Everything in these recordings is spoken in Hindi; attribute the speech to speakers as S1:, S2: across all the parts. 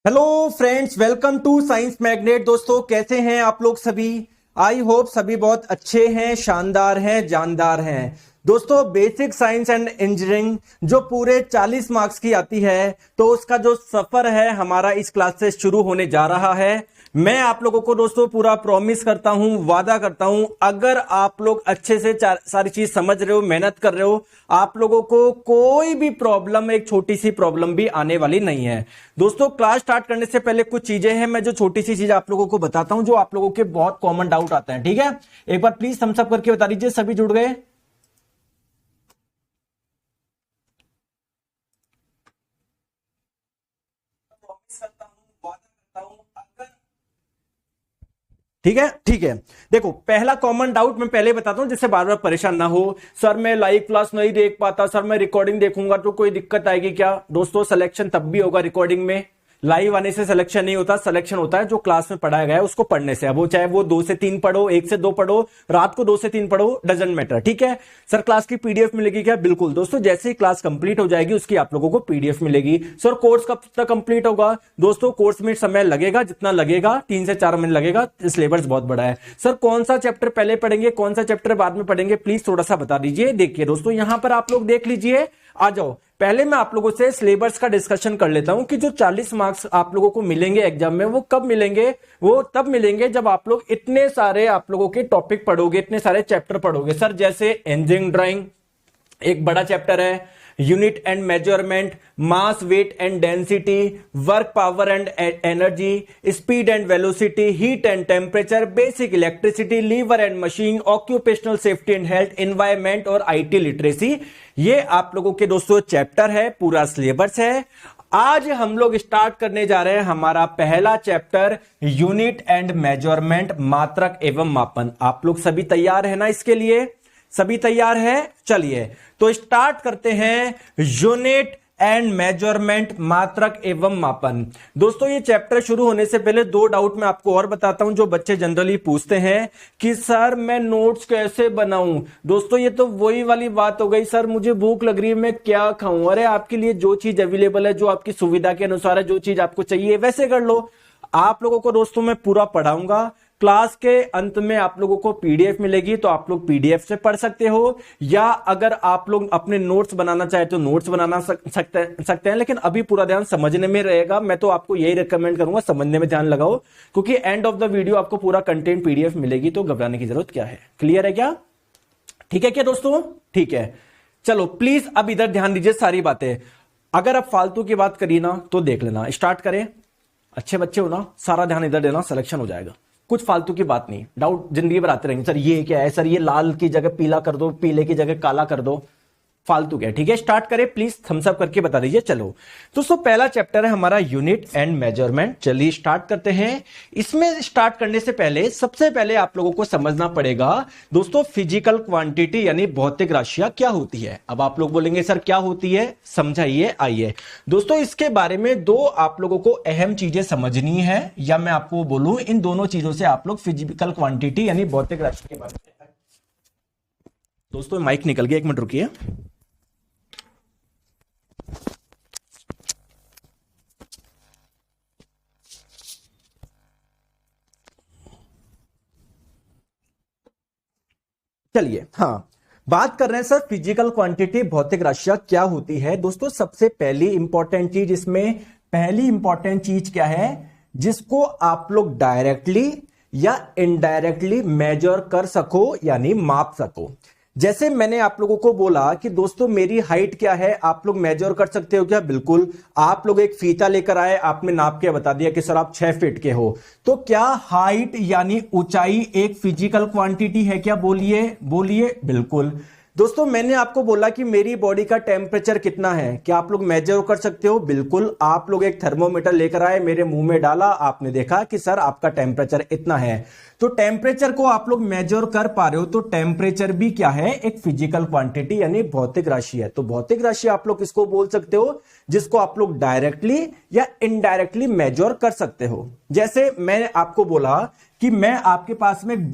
S1: Hello friends, welcome to Science Magnet. दोस्तों कैसे हैं आप लोग सभी? आई होप सभी बहुत अच्छे हैं, शानदार हैं, जानदार हैं। दोस्तों बेसिक साइंस एंड इंजीनियरिंग जो पूरे 40 मार्क्स की आती है, तो उसका जो सफर है हमारा इस क्लास से शुरू होने जा रहा है। मैं आप लोगों को दोस्तों पूरा प्रॉमिस करता हूं, वादा करता हूं, अगर आप लोग अच्छे से सारी चीज समझ रहे हो, मेहनत कर रहे हो, आप लोगों को कोई भी प्रॉब्लम, एक छोटी सी प्रॉब्लम भी आने वाली नहीं है। दोस्तों क्लास स्टार्ट करने से पहले कुछ चीजें हैं, मैं जो छोटी सी चीज आप लोगों को बताता हूं, जो आप लोगों के बहुत कॉमन डाउट आते हैं। ठीक है, एक बार प्लीज थम्स अप करके बता दीजिए सभी जुड़ गए। ठीक है। देखो पहला कॉमन डाउट मैं पहले बताता हूं, जिससे बार बार परेशान ना हो। सर मैं लाइव क्लास नहीं देख पाता, सर मैं रिकॉर्डिंग देखूंगा तो कोई दिक्कत आएगी क्या? दोस्तों सिलेक्शन तब भी होगा रिकॉर्डिंग में। लाइव आने से सिलेक्शन नहीं होता, सिलेक्शन होता है जो क्लास में पढ़ाया गया है उसको पढ़ने से। अब वो चाहे वो 2 से 3 पढ़ो, 1 से 2 पढ़ो, रात को 2 से 3 पढ़ो, डजंट मैटर। ठीक है सर, क्लास की पीडीएफ मिलेगी क्या? बिल्कुल दोस्तों, जैसे ही क्लास कंप्लीट हो जाएगी उसकी आप लोगों को पीडीएफ मिलेगी। सर कोर्स कब तक कंप्लीट होगा? दोस्तों कोर्स में समय लगेगा, जितना लगेगा 3 से 4 महीने लगेगा, सिलेबस बहुत बड़ा है। सर कौन सा चैप्टर पहले पढ़ेंगे, कौन सा चैप्टर बाद में पढ़ेंगे, प्लीज थोड़ा सा बता दीजिए। देखिए दोस्तों यहां पर आप लोग देख लीजिए, आ जाओ। पहले मैं आप लोगों से सिलेबस का डिस्कशन कर लेता हूं कि जो 40 मार्क्स आप लोगों को मिलेंगे एग्जाम में, वो कब मिलेंगे? वो तब मिलेंगे जब आप लोग इतने सारे आप लोगों के टॉपिक पढ़ोगे, इतने सारे चैप्टर पढ़ोगे। सर जैसे इंजीनियरिंग ड्राइंग एक बड़ा चैप्टर है, unit and measurement, mass weight and density, work power and energy, speed and velocity, heat and temperature, basic electricity, lever and machine, occupational safety and health, environment और आईटी लिटरेसी। ये आप लोगों के दोस्तों चैप्टर है, पूरा सिलेबस है। आज हम लोग स्टार्ट करने जा रहे हैं हमारा पहला चैप्टर, यूनिट एंड मेजरमेंट, मात्रक एवं मापन। आप लोग सभी तैयार है ना इसके लिए? सभी तैयार है? चलिए तो स्टार्ट करते हैं, यूनिट एंड मेजरमेंट, मात्रक एवं मापन। दोस्तों ये चैप्टर शुरू होने से पहले 2 डाउट मैं आपको और बताता हूं, जो बच्चे जनरली पूछते हैं कि सर मैं नोट्स कैसे बनाऊं। दोस्तों ये तो वही वाली बात हो गई, सर मुझे भूख लग रही है, मैं क्या खाऊं? अरे आपके लिए जो चीज अवेलेबल है, जो आपकी सुविधा के अनुसार है, जो चीज आपको चाहिए वैसे कर लो। आप लोगों को दोस्तों मैं पूरा पढ़ाऊंगा। क्लास के अंत में आप लोगों को पीडीएफ मिलेगी, तो आप लोग पीडीएफ से पढ़ सकते हो, या अगर आप लोग अपने नोट्स बनाना चाहे तो नोट्स बनाना सकते हैं। लेकिन अभी पूरा ध्यान समझने में रहेगा। मैं तो आपको यही रिकमेंड करूंगा, समझने में ध्यान लगाओ, क्योंकि एंड ऑफ द वीडियो आपको पूरा कंटेंट पीडीएफ मिलेगी, तो घबराने की जरूरत क्या है। क्लियर है क्या? ठीक है क्या दोस्तों? ठीक है, चलो प्लीज अब इधर ध्यान दीजिए सारी बातें। अगर आप फालतू की बात करिए ना तो देख लेना। स्टार्ट करें, अच्छे बच्चे हो ना, सारा ध्यान इधर देना, सिलेक्शन हो जाएगा। कुछ फालतू की बात नहीं, डाउट जिंदगी भर आते रहेंगे, सर ये क्या है, सर ये लाल की जगह पीला कर दो, पीले की जगह काला कर दो, फालतू क्या? ठीक है स्टार्ट करें, प्लीज थम्स अप करके बता दीजिए। चलो दोस्तों पहला चैप्टर है हमारा यूनिट एंड मेजरमेंट। चलिए स्टार्ट करते हैं। इसमें स्टार्ट करने से पहले सबसे पहले आप लोगों को समझना पड़ेगा दोस्तों, फिजिकल क्वांटिटी यानी भौतिक राशियां क्या होती है। अब आप लोग बोलेंगे सर क्या होती है, समझाइए। आइए दोस्तों, इसके बारे में 2 आप लोगों को अहम चीजें समझनी है, या मैं आपको बोलूं इन दोनों चीजों से आप लोग फिजिकल क्वांटिटी यानी भौतिक राशि के बारे में। दोस्तों माइक निकल गया, 1 मिनट रुकिए। चलिए हाँ, बात कर रहे हैं सर फिजिकल क्वांटिटी, भौतिक राशियां क्या होती है। दोस्तों सबसे पहली इंपॉर्टेंट चीज, इसमें पहली इंपॉर्टेंट चीज क्या है, जिसको आप लोग डायरेक्टली या इनडायरेक्टली मेजर कर सको यानी माप सको। जैसे मैंने आप लोगों को बोला कि दोस्तों मेरी हाइट क्या है, आप लोग मेजर कर सकते हो क्या? बिल्कुल। आप लोग एक फीता लेकर आए, आपने नाप के बता दिया कि सर आप 6 फीट के हो, तो क्या हाइट यानी ऊंचाई एक फिजिकल क्वांटिटी है क्या? बोलिए बोलिए। बिल्कुल। दोस्तों मैंने आपको बोला कि मेरी बॉडी का टेम्परेचर कितना है, क्या आप लोग मेजर कर सकते हो? बिल्कुल। आप लोग एक थर्मोमीटर लेकर आए, मेरे मुंह में डाला, आपने देखा कि सर आपका टेम्परेचर इतना है, तो टेम्परेचर को आप लोग मेजर कर पा रहे हो। तो टेम्परेचर भी क्या है, एक फिजिकल क्वांटिटी यानी भौतिक राशि है। तो भौतिक राशि आप लोग किसको बोल सकते हो, जिसको आप लोग डायरेक्टली या इनडायरेक्टली मेजर कर सकते हो। जैसे मैंने आपको बोला कि मैं आपके पास में एक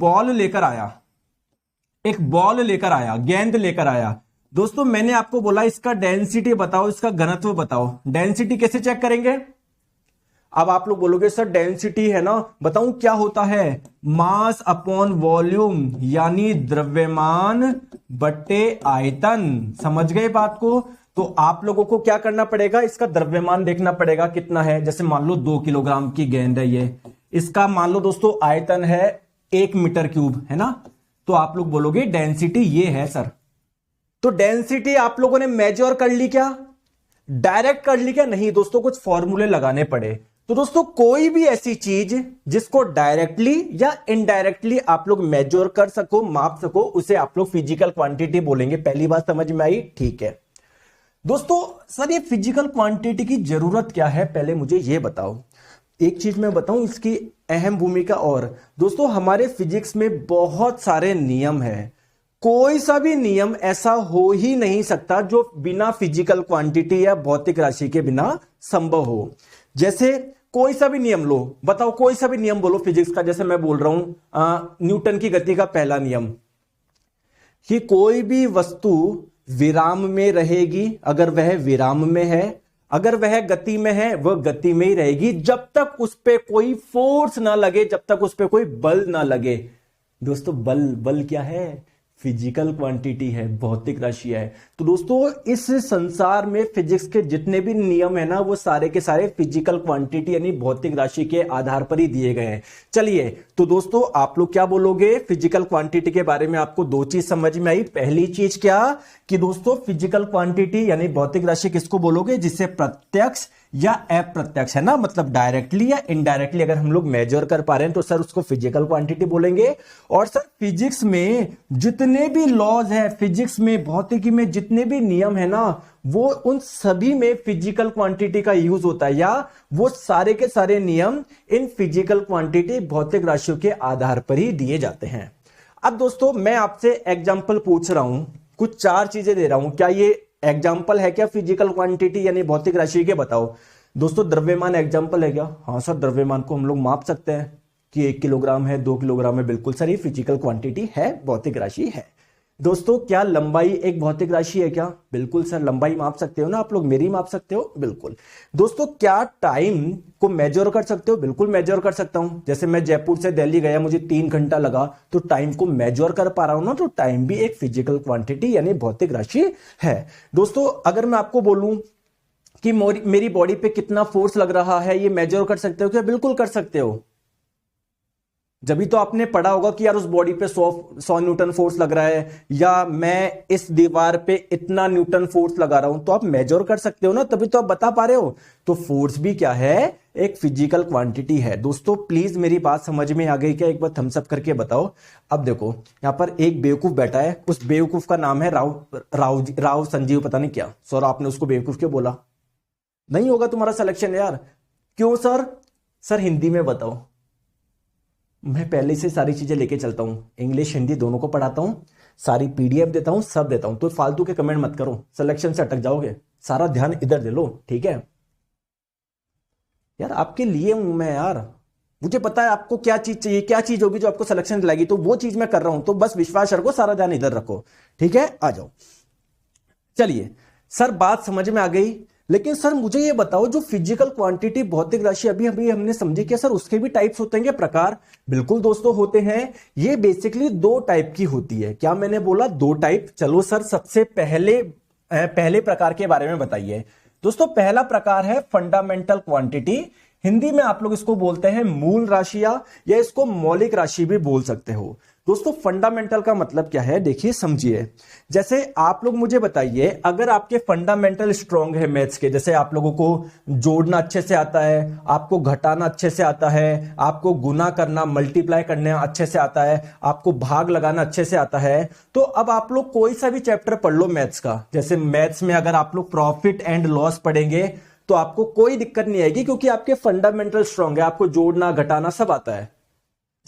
S1: बॉल लेकर आया, गेंद लेकर आया। दोस्तों मैंने आपको बोला इसका डेंसिटी बताओ, इसका घनत्व बताओ। डेंसिटी कैसे चेक करेंगे? अब आप लोग बोलोगे सर डेंसिटी है ना, बताऊं क्या होता है, मास अपॉन वॉल्यूम, यानी द्रव्यमान बट्टे आयतन। समझ गए बात को? तो आप लोगों को क्या करना पड़ेगा, इसका द्रव्यमान देखना पड़ेगा कितना है। जैसे मान लो 2 किलोग्राम की गेंद है ये, इसका मान लो दोस्तों आयतन है 1 मीटर क्यूब, है ना। तो आप लोग बोलोगे डेंसिटी ये है सर। तो डेंसिटी आप लोगों ने मेजर कर ली क्या, डायरेक्ट कर ली क्या? नहीं दोस्तों, कुछ फॉर्मूले लगाने पड़े। तो दोस्तों कोई भी ऐसी चीज जिसको डायरेक्टली या इनडायरेक्टली आप लोग मेजर कर सको, माप सको, उसे आप लोग फिजिकल क्वांटिटी बोलेंगे। पहली बात समझ में आई? ठीक है दोस्तों। सर ये फिजिकल क्वांटिटी की जरूरत क्या है, पहले मुझे ये बताओ। एक चीज मैं बताऊं इसकी अहम भूमिका। और दोस्तों हमारे फिजिक्स में बहुत सारे नियम हैं, कोई सा भी नियम ऐसा हो ही नहीं सकता जो बिना फिजिकल क्वांटिटी या भौतिक राशि के बिना संभव हो। जैसे कोई सा भी नियम लो, बताओ कोई सा भी नियम बोलो फिजिक्स का। जैसे मैं बोल रहा हूं न्यूटन की गति का पहला नियम कि कोई भी वस्तु विराम में रहेगी अगर वह विराम में है, अगर वह गति में है वह गति में ही रहेगी, जब तक उस पर कोई फोर्स ना लगे, जब तक उस पर कोई बल ना लगे। दोस्तों बल क्या है? फिजिकल क्वांटिटी है, भौतिक राशि है। तो दोस्तों इस संसार में फिजिक्स के जितने भी नियम है ना, वो सारे के सारे फिजिकल क्वांटिटी यानी भौतिक राशि के आधार पर ही दिए गए हैं। चलिए तो दोस्तों आप लोग क्या बोलोगे, फिजिकल क्वांटिटी के बारे में आपको 2 चीज समझ में आई। पहली चीज क्या कि दोस्तों फिजिकल क्वांटिटी यानी भौतिक राशि किसको बोलोगे, जिसे प्रत्यक्ष या अप्रत्यक्ष, है ना, मतलब डायरेक्टली या इनडायरेक्टली अगर हम लोग मेजर कर पा रहे हैं तो सर उसको फिजिकल क्वांटिटी बोलेंगे। और सर फिजिक्स में जितने भी लॉज है, फिजिक्स में भौतिकी में जितने भी नियम है ना, वो उन सभी में फिजिकल क्वांटिटी का यूज होता है, या वो सारे के सारे नियम इन फिजिकल क्वांटिटी भौतिक राशियों के आधार पर ही दिए जाते हैं। अब दोस्तों मैं आपसे एग्जाम्पल पूछ रहा हूं, कुछ 4 चीजें दे रहा हूं, क्या ये एग्जाम्पल है क्या फिजिकल क्वांटिटी यानी भौतिक राशि के? बताओ दोस्तों। द्रव्यमान एग्जाम्पल है क्या? हाँ सर, द्रव्यमान को हम लोग माप सकते हैं कि 1 किलोग्राम है, 2 किलोग्राम है। बिल्कुल सर, ये फिजिकल क्वांटिटी है, भौतिक राशि है। दोस्तों क्या लंबाई एक भौतिक राशि है क्या? बिल्कुल सर, लंबाई माप सकते हो ना आप लोग, मेरी माप सकते हो। बिल्कुल। दोस्तों क्या टाइम को मेजर कर सकते हो? बिल्कुल मेजर कर सकता हूं। जैसे मैं जयपुर से दिल्ली गया, मुझे 3 घंटा लगा, तो टाइम को मेजर कर पा रहा हूं ना, तो टाइम भी एक फिजिकल क्वांटिटी यानी भौतिक राशि है। दोस्तों अगर मैं आपको बोलूं कि मेरी बॉडी पे कितना फोर्स लग रहा है, ये मेजर कर सकते हो क्या? बिल्कुल कर सकते हो। जब भी तो आपने पढ़ा होगा कि यार उस बॉडी पे 100 न्यूटन फोर्स लग रहा है, या मैं इस दीवार पे इतना न्यूटन फोर्स लगा रहा हूं, तो आप मेजर कर सकते हो ना, तभी तो आप बता पा रहे हो। तो फोर्स भी क्या है? एक फिजिकल क्वांटिटी है। दोस्तों प्लीज मेरी बात समझ में आ गई क्या? एक बार थम्स अप करके बताओ। अब देखो यहां पर एक बेवकूफ बैठा है, उस बेवकूफ का नाम है राव संजीव, पता नहीं क्या। सर आपने उसको बेवकूफ क्यों बोला? नहीं होगा तुम्हारा सिलेक्शन यार। क्यों सर? सर हिंदी में बताओ। मैं पहले से सारी चीजें लेके चलता हूं, इंग्लिश हिंदी दोनों को पढ़ाता हूं, सारी पीडीएफ देता हूं, सब देता हूं। तो फालतू के कमेंट मत करो, सिलेक्शन से अटक जाओगे। सारा ध्यान इधर दे लो, ठीक है यार? आपके लिए हूं मैं यार, मुझे पता है आपको क्या चीज चाहिए, क्या चीज होगी जो आपको सिलेक्शन दिलाएगी, तो वो चीज मैं कर रहा हूं। तो बस विश्वास रखो, सारा ध्यान इधर रखो, ठीक है? आ जाओ। चलिए सर बात समझ में आ गई, लेकिन सर मुझे ये बताओ जो फिजिकल क्वांटिटी भौतिक राशि अभी अभी हमने समझी, क्या सर उसके भी टाइप्स होते हैं क्या, प्रकार? बिल्कुल दोस्तों होते हैं। ये बेसिकली 2 टाइप की होती है। क्या मैंने बोला? 2 टाइप। चलो सर सबसे पहले प्रकार के बारे में बताइए। दोस्तों पहला प्रकार है फंडामेंटल क्वांटिटी, हिंदी में आप लोग इसको बोलते हैं मूल राशियां, या इसको मौलिक राशि भी बोल सकते हो। दोस्तों फंडामेंटल का मतलब क्या है, देखिए समझिए। जैसे आप लोग मुझे बताइए, अगर आपके फंडामेंटल स्ट्रांग है मैथ्स के, जैसे आप लोगों को जोड़ना अच्छे से आता है, आपको घटाना अच्छे से आता है, आपको गुना करना मल्टीप्लाई करना अच्छे से आता है, आपको भाग लगाना अच्छे से आता है, तो अब आप लोग कोई सा भी चैप्टर पढ़ लो मैथ्स का। जैसे मैथ्स में अगर आप लोग प्रॉफिट एंड लॉस पढ़ेंगे तो आपको कोई दिक्कत नहीं आएगी, क्योंकि आपके फंडामेंटल स्ट्रांग है, आपको जोड़ना घटाना सब आता है।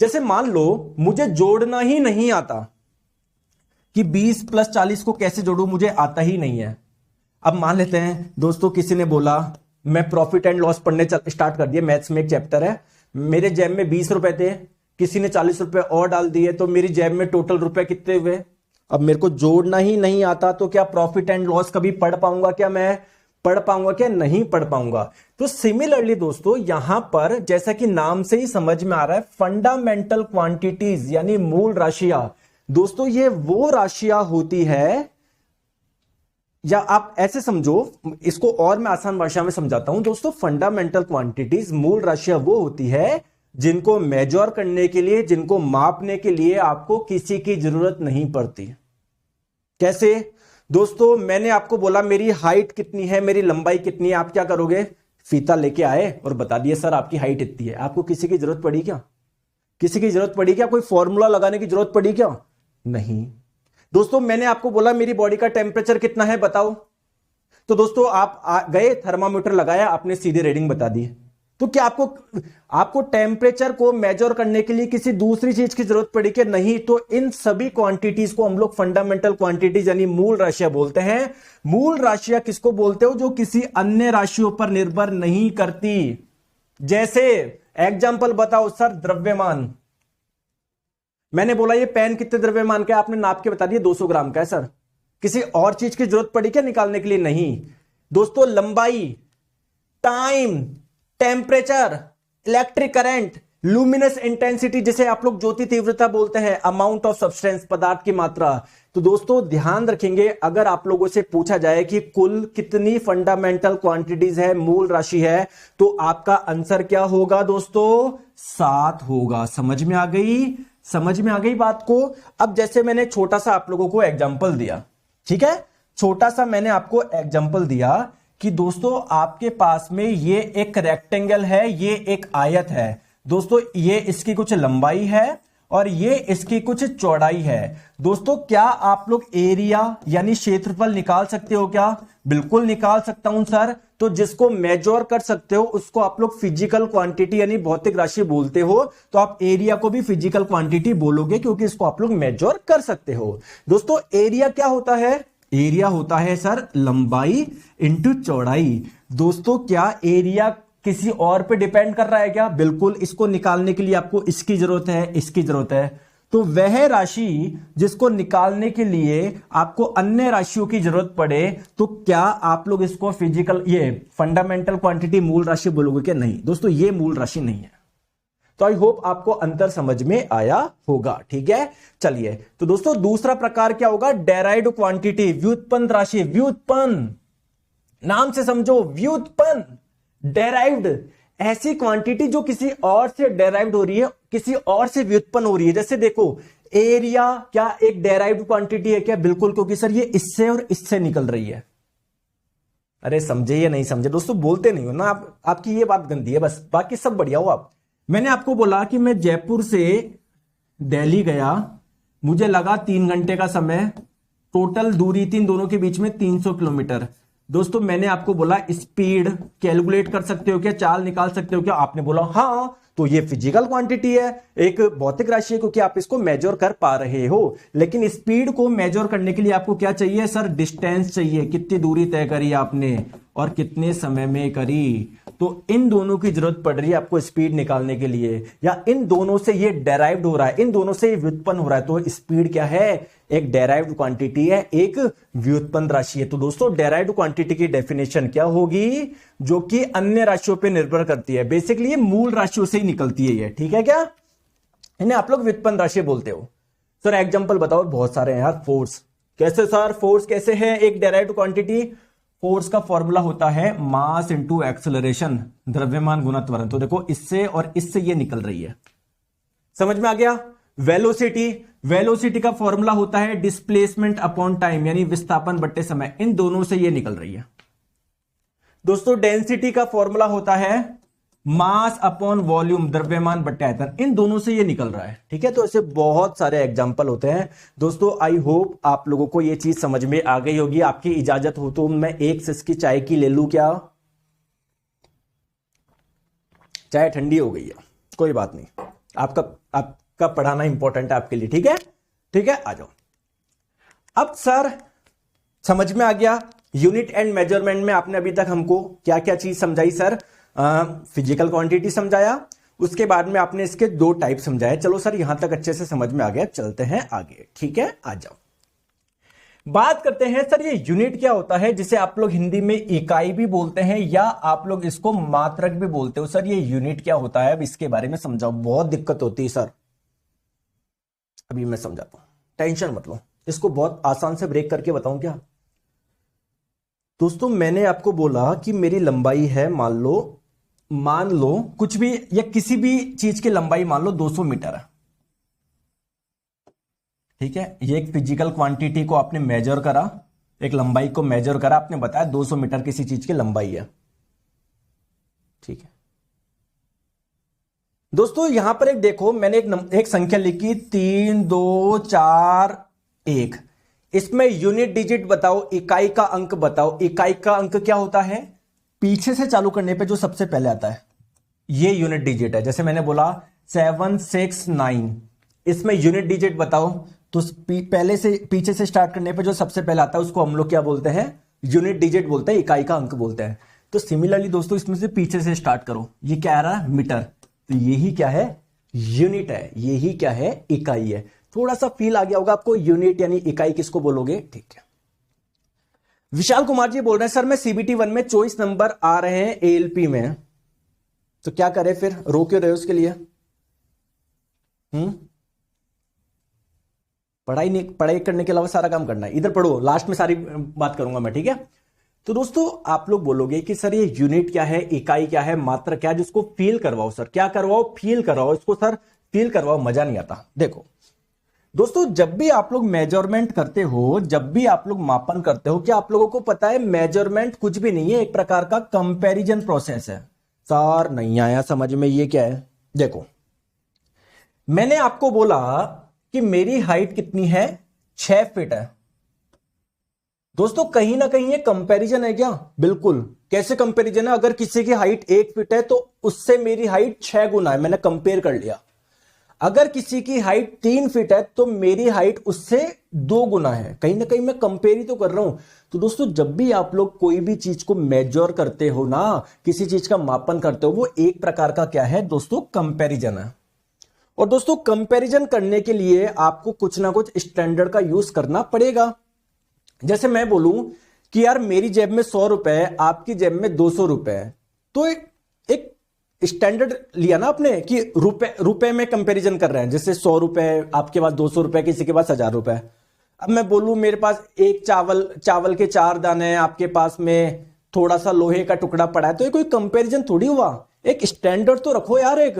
S1: जैसे मान लो मुझे जोड़ना ही नहीं आता कि 20 + 40 को कैसे जोड़ूं, मुझे आता ही नहीं है। अब मान लेते हैं दोस्तों किसी ने बोला मैं प्रॉफिट एंड लॉस पढ़ने स्टार्ट कर दिया, मैथ्स में एक चैप्टर है, मेरे जेब में 20 रुपए थे, किसी ने 40 रुपए और डाल दिए, तो मेरी जेब में टोटल रुपए कितने हुए? अब मेरे को जोड़ना ही नहीं आता, तो क्या प्रॉफिट एंड लॉस कभी पढ़ पाऊंगा क्या मैं? पढ़ पाऊंगा क्या? नहीं पढ़ पाऊंगा। तो सिमिलरली दोस्तों यहां पर जैसा कि नाम से ही समझ में आ रहा है, फंडामेंटल क्वांटिटीज यानी मूल राशियां, दोस्तों ये वो राशियां होती है, या आप ऐसे समझो, इसको और मैं आसान भाषा में समझाता हूं दोस्तों। फंडामेंटल क्वांटिटीज मूल राशियां वो होती है जिनको मेजर करने के लिए, जिनको मापने के लिए आपको किसी की जरूरत नहीं पड़ती। कैसे दोस्तों? मैंने आपको बोला मेरी हाइट कितनी है, मेरी लंबाई कितनी है, आप क्या करोगे? फीता लेके आए और बता दिए सर आपकी हाइट इतनी है। आपको किसी की जरूरत पड़ी क्या? किसी की जरूरत पड़ी क्या? कोई फॉर्मूला लगाने की जरूरत पड़ी क्या? नहीं। दोस्तों मैंने आपको बोला मेरी बॉडी का टेम्परेचर कितना है बताओ, तो दोस्तों आप गए थर्मामीटर लगाया, आपने सीधे रीडिंग बता दी। तो क्या आपको टेम्परेचर को मेजर करने के लिए किसी दूसरी चीज की जरूरत पड़ी क्या? नहीं। तो इन सभी क्वांटिटीज को हम लोग फंडामेंटल क्वांटिटीज यानी मूल राशियां बोलते हैं। मूल राशियां किसको बोलते हो? जो किसी अन्य राशियों पर निर्भर नहीं करती। जैसे एग्जाम्पल बताओ सर, द्रव्यमान। मैंने बोला ये पेन कितने द्रव्यमान का है, आपने नाप के बता दिया 200 ग्राम का है सर। किसी और चीज की जरूरत पड़ी क्या निकालने के लिए? नहीं। दोस्तों लंबाई, time, temperature, electric current, luminous intensity जिसे आप लोग ज्योति तीव्रता बोलते हैं, अमाउंट ऑफ सब्सटेंस पदार्थ की मात्रा। तो दोस्तों ध्यान रखेंगे, अगर आप लोगों से पूछा जाए कि कुल कितनी फंडामेंटल क्वांटिटीज है, मूल राशि है, तो आपका आंसर क्या होगा दोस्तों? 7 होगा। समझ में आ गई? समझ में आ गई बात को? अब जैसे मैंने छोटा सा आप लोगों को एग्जांपल दिया, ठीक है, छोटा सा मैंने आपको एग्जांपल दिया कि दोस्तों आपके पास में ये एक रेक्टेंगल है, ये एक आयत है। दोस्तों ये इसकी कुछ लंबाई है और ये इसकी कुछ चौड़ाई है। दोस्तों क्या आप लोग एरिया यानी क्षेत्रफल निकाल सकते हो क्या? बिल्कुल निकाल सकता हूं सर। तो जिसको मेजर कर सकते हो उसको आप लोग फिजिकल क्वांटिटी यानी भौतिक राशि बोलते हो, तो आप एरिया को भी फिजिकल क्वांटिटी बोलोगे क्योंकि इसको आप लोग मेजर कर सकते हो। दोस्तों एरिया क्या होता है? एरिया होता है सर लंबाई इंटू चौड़ाई। दोस्तों क्या एरिया किसी और पे डिपेंड कर रहा है क्या? बिल्कुल। इसको निकालने के लिए आपको इसकी जरूरत है, इसकी जरूरत है। तो वह राशि जिसको निकालने के लिए आपको अन्य राशियों की जरूरत पड़े, तो क्या आप लोग इसको फिजिकल ये फंडामेंटल क्वांटिटी मूल राशि बोलोगे क्या? नहीं दोस्तों, ये मूल राशि नहीं है। तो आई होप आपको अंतर समझ में आया होगा। ठीक है, चलिए। तो दोस्तों दूसरा प्रकार क्या होगा? डेराइव्ड क्वांटिटी, व्युत्पन्न राशि। व्युत्पन्न नाम से समझो, व्युत्पन्न, डेराइव्ड, ऐसी क्वांटिटी जो किसी और से डेराइव्ड हो रही है, किसी और से व्युत्पन्न हो रही है। जैसे देखो एरिया क्या एक डेराइव्ड क्वांटिटी है क्या? बिल्कुल, क्योंकि सर ये इससे और इससे निकल रही है। अरे समझे या नहीं समझे दोस्तों? बोलते नहीं हो ना आप, आपकी ये बात गंदी है बस, बाकी सब बढ़िया हो आप। मैंने आपको बोला कि मैं जयपुर से दिल्ली गया, मुझे लगा 3 घंटे का समय, टोटल दूरी थी इन दोनों के बीच में 300 किलोमीटर। दोस्तों मैंने आपको बोला स्पीड कैलकुलेट कर सकते हो क्या? चाल निकाल सकते हो क्या? आपने बोला हाँ। तो ये फिजिकल क्वांटिटी है, एक भौतिक राशि है, क्योंकि आप इसको मेजर कर पा रहे हो। लेकिन स्पीड को मेजर करने के लिए आपको क्या चाहिए सर? डिस्टेंस चाहिए। कितनी दूरी तय करी आपने और कितने समय में करी। तो इन दोनों की जरूरत पड़ रही है आपको स्पीड निकालने के लिए, या इन दोनों से ये डेराइव्ड हो रहा है, इन दोनों से ये व्युत्पन्न हो रहा है। तो स्पीड क्या है? एक डेराइव्ड क्वांटिटी है, एक व्युत्पन्न राशि है। तो दोस्तों डेराइव्ड क्वांटिटी की डेफिनेशन क्या होगी? जो कि अन्य राशियों पे निर्भर करती है। बेसिकली ये मूल राशियों से ही निकलती है ये, ठीक है क्या? इन्हें आप लोग व्युत्पन्न राशि बोलते हो। सर एग्जांपल बताओ। बहुत सारे हैं यार। फोर्स, कैसे सर? फोर्स कैसे है एक डेराइव्ड क्वांटिटी? फोर्स का फॉर्मूला होता है मास इंटू एक्सेलरेशन, द्रव्यमान गुना त्वरण। तो देखो इससे और इससे ये निकल रही है, समझ में आ गया? वेलोसिटी, वेलोसिटी का फॉर्मूला होता है डिस्प्लेसमेंट अपॉन टाइम यानी विस्थापन बट्टे समय। इन दोनों से ये निकल रही है। दोस्तों डेंसिटी का फॉर्मूला होता है मास अपॉन वॉल्यूम, द्रव्यमान बट्टे आयतन। इन दोनों से ये निकल रहा है। ठीक है, तो ऐसे बहुत सारे एग्जांपल होते हैं। दोस्तों आई होप आप लोगों को ये चीज समझ में आ गई होगी। आपकी इजाजत हो तो मैं एक सिसकी चाय की ले लूं क्या? चाय ठंडी हो गई है, कोई बात नहीं। आपका पढ़ाना इंपॉर्टेंट है आपके लिए। ठीक है, ठीक है, आ जाओ। अब सर समझ में आ गया यूनिट एंड मेजरमेंट में आपने अभी तक हमको क्या क्या चीज समझाई सर? फिजिकल क्वांटिटी समझाया, उसके बाद में आपने इसके 2 टाइप समझाए। चलो सर यहां तक अच्छे से समझ में आ गया, चलते हैं आगे। ठीक है, आ जाओ। बात करते हैं सर ये यूनिट क्या होता है, जिसे आप लोग हिंदी में इकाई भी बोलते हैं या आप लोग इसको मात्रक भी बोलते हो। सर ये यूनिट क्या होता है, अब इसके बारे में समझाओ। बहुत दिक्कत होती है सर, अभी मैं समझाता हूं, टेंशन मत लो, इसको बहुत आसान से ब्रेक करके बताऊं क्या। दोस्तों मैंने आपको बोला कि मेरी लंबाई है, मान लो कुछ भी या किसी भी चीज की लंबाई मान लो 200 मीटर है, ठीक है। ये एक फिजिकल क्वांटिटी को आपने मेजर करा, एक लंबाई को मेजर करा, आपने बताया 200 मीटर किसी चीज की लंबाई है, ठीक है। दोस्तों यहां पर एक देखो, मैंने एक संख्या लिखी 3 2 4 1। इसमें यूनिट डिजिट बताओ, इकाई का अंक बताओ। इकाई का अंक क्या होता है, पीछे से चालू करने पे जो सबसे पहले आता है ये यूनिट डिजिट है। जैसे मैंने बोला 769, इसमें यूनिट डिजिट बताओ, तो पहले से पीछे से स्टार्ट करने पे जो सबसे पहले आता है उसको हम लोग क्या बोलते हैं, यूनिट डिजिट बोलते हैं, इकाई का अंक बोलते हैं। तो सिमिलरली दोस्तों इसमें से पीछे से स्टार्ट करो, ये क्या आ रहा है, मीटर, तो यही क्या है, यूनिट है, यही क्या है, इकाई है। थोड़ा सा फील आ गया होगा आपको, यूनिट यानी इकाई किसको बोलोगे, ठीक है। विशाल कुमार जी बोल रहे हैं सर मैं CBT 1 में 24 नंबर आ रहे हैं ALP में, तो क्या करें फिर, रो क्यों रहे हो उसके लिए। पढ़ाई करने के अलावा सारा काम करना है, इधर पढ़ो, लास्ट में सारी बात करूंगा मैं, ठीक है। तो दोस्तों आप लोग बोलोगे कि सर ये यूनिट क्या है, इकाई क्या है, मात्रा क्या है, जिसको फील करवाओ सर, क्या करवाओ, फील करवाओ इसको सर, फील करवाओ, मजा नहीं आता। देखो दोस्तों जब भी आप लोग मेजरमेंट करते हो, जब भी आप लोग मापन करते हो, क्या आप लोगों को पता है मेजरमेंट कुछ भी नहीं है, एक प्रकार का कंपैरिजन प्रोसेस है। सर नहीं आया समझ में, ये क्या है, देखो मैंने आपको बोला कि मेरी हाइट कितनी है, 6 फीट है। दोस्तों कहीं ना कहीं ये कंपैरिजन है क्या, बिल्कुल। कैसे कंपैरिजन है, अगर किसी की हाइट 1 फीट है तो उससे मेरी हाइट 6 गुना है, मैंने कंपेयर कर लिया। अगर किसी की हाइट 3 फीट है तो मेरी हाइट उससे 2 गुना है, कहीं ना कहीं मैं कंपेयर ही तो कर रहा हूं। तो दोस्तों जब भी आप लोग कोई भी चीज को मेजर करते हो ना, किसी चीज का मापन करते हो, वो एक प्रकार का क्या है दोस्तों, कंपैरिजन है। और दोस्तों कंपैरिजन करने के लिए आपको कुछ ना कुछ स्टैंडर्ड का यूज करना पड़ेगा। जैसे मैं बोलूं कि यार मेरी जेब में 100 रुपए है, आपकी जेब में 200 रुपए है, तो एक स्टैंडर्ड लिया ना आपने कि रुपए में कंपैरिजन कर रहे हैं। जैसे 100 रुपए आपके पास, 200 रुपए किसी के पास 1000 रुपए। अब मैं बोलूं मेरे पास एक चावल के 4 दाने हैं, आपके पास में थोड़ा सा लोहे का टुकड़ा पड़ा है, तो ये कोई कंपैरिजन थोड़ी हुआ। एक स्टैंडर्ड तो रखो यार, एक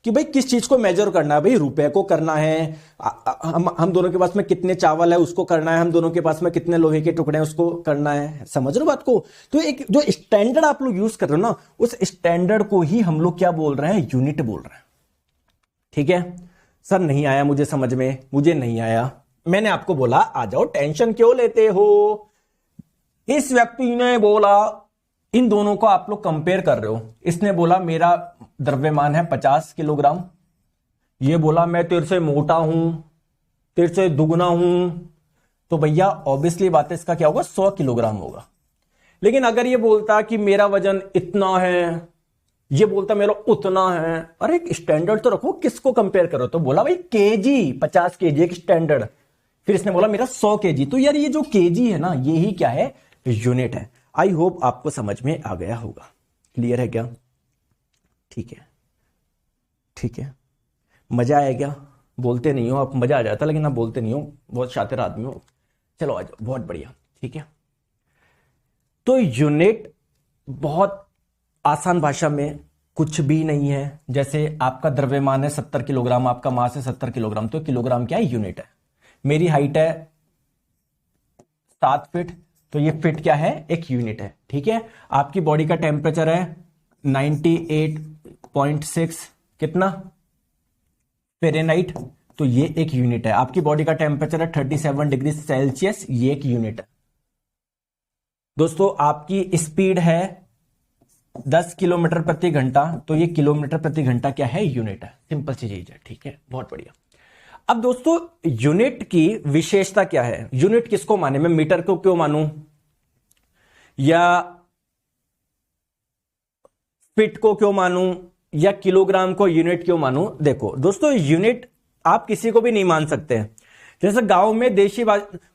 S1: कि भाई किस चीज को मेजर करना है, भाई रुपए को करना है, हम दोनों के पास में कितने चावल है उसको करना है, हम दोनों के पास में कितने लोहे के टुकड़े हैं उसको करना है, समझ रहे हो बात को। तो एक जो स्टैंडर्ड आप लोग यूज कर रहे हो ना, उस स्टैंडर्ड को ही हम लोग क्या बोल रहे हैं, यूनिट बोल रहे हैं, ठीक है। सर नहीं आया मुझे समझ में, मुझे नहीं आया, मैंने आपको बोला आ जाओ, टेंशन क्यों लेते हो। इस व्यक्ति ने बोला, इन दोनों को आप लोग कंपेयर कर रहे हो, इसने बोला मेरा द्रव्यमान है 50 किलोग्राम, ये बोला मैं तेरे से मोटा हूं, तेरे से दुगना हूं, तो भैया ऑब्वियसली बात है इसका क्या होगा, 100 किलोग्राम होगा। लेकिन अगर ये बोलता कि मेरा वजन इतना है, ये बोलता मेरा उतना है, अरे एक स्टैंडर्ड तो रखो, किसको कंपेयर करो। तो बोला भाई केजी, 50 केजी एक स्टैंडर्ड। फिर इसने बोला मेरा 100 केजी, तो यार ये जो केजी है ना, यही क्या है, यूनिट है। आई होप आपको समझ में आ गया होगा, क्लियर है क्या, ठीक है, ठीक है। मजा आया क्या, बोलते नहीं हो आप, मजा आ जाता लेकिन आप बोलते नहीं हो, बहुत शातिर आदमी हो। चलो आ जाओ, बहुत बढ़िया, ठीक है। तो यूनिट बहुत आसान भाषा में कुछ भी नहीं है। जैसे आपका द्रव्यमान है 70 किलोग्राम, आपका मास है 70 किलोग्राम, तो किलोग्राम क्या है, यूनिट है। मेरी हाइट है 7 फीट, तो ये फीट क्या है, एक यूनिट है, ठीक है। आपकी बॉडी का टेम्परेचर है 98.6 कितना फ़ारेनहाइट, तो ये एक यूनिट है। आपकी बॉडी का टेम्परेचर है 37 डिग्री सेल्सियस, ये एक यूनिट है। दोस्तों आपकी स्पीड है 10 किलोमीटर प्रति घंटा, तो ये किलोमीटर प्रति घंटा क्या है, यूनिट है। सिंपल सी चीज है, ठीक है, बहुत बढ़िया। अब दोस्तों यूनिट की विशेषता क्या है, यूनिट किसको माने, मैं मीटर को क्यों मानूं या फीट को क्यों मानूं या किलोग्राम को यूनिट क्यों मानूं। देखो दोस्तों यूनिट आप किसी को भी नहीं मान सकते, जैसे गांव में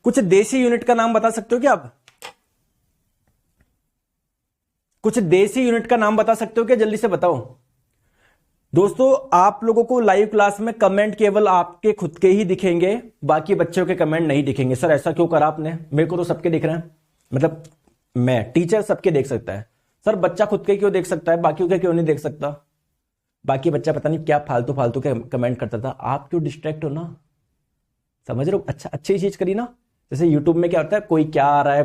S1: कुछ देसी यूनिट का नाम बता सकते हो क्या आप? कुछ देसी यूनिट का नाम बता सकते हो क्या? जल्दी से बताओ दोस्तों। आप लोगों को लाइव क्लास में कमेंट केवल आपके खुद के ही दिखेंगे, बाकी बच्चों के कमेंट नहीं दिखेंगे। सर ऐसा क्यों करा आपने? मेरे को तो सबके दिख रहे हैं, मतलब मैं टीचर सबके देख सकता है। सर बच्चा खुद के क्यों देख सकता है, बाकियों के क्यों नहीं देख सकता? बाकी बच्चा पता नहीं क्या फालतू फालतू के कमेंट करता था, आप क्यों डिस्ट्रैक्ट हो ना? समझ रहे हो? अच्छा, अच्छी चीज करी ना। जैसे यूट्यूब में क्या होता है, कोई क्या आ रहा है,